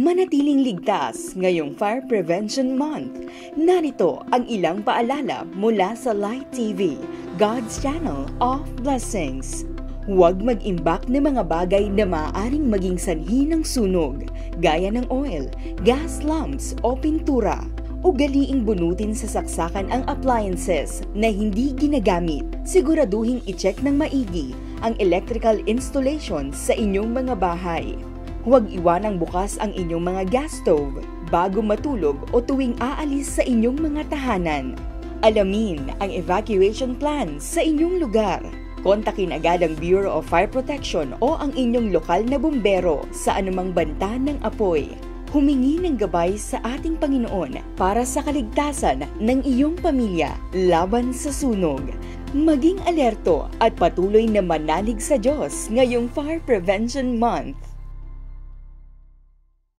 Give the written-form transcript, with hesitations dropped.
Manatiling ligtas ngayong Fire Prevention Month. Narito ang ilang paalala mula sa Light TV, God's Channel of Blessings. Huwag mag-imbak ng mga bagay na maaaring maging sanhi ng sunog, gaya ng oil, gas lamps o pintura. Ugaliing bunutin sa saksakan ang appliances na hindi ginagamit. Siguraduhing i-check ng maigi ang electrical installation sa inyong mga bahay. Huwag iwanang bukas ang inyong mga gas stove bago matulog o tuwing aalis sa inyong mga tahanan. Alamin ang evacuation plan sa inyong lugar. Kontakin agad ang Bureau of Fire Protection o ang inyong lokal na bumbero sa anumang banta ng apoy. Humingi ng gabay sa ating Panginoon para sa kaligtasan ng iyong pamilya laban sa sunog. Maging alerto at patuloy na manalig sa Diyos ngayong Fire Prevention Month.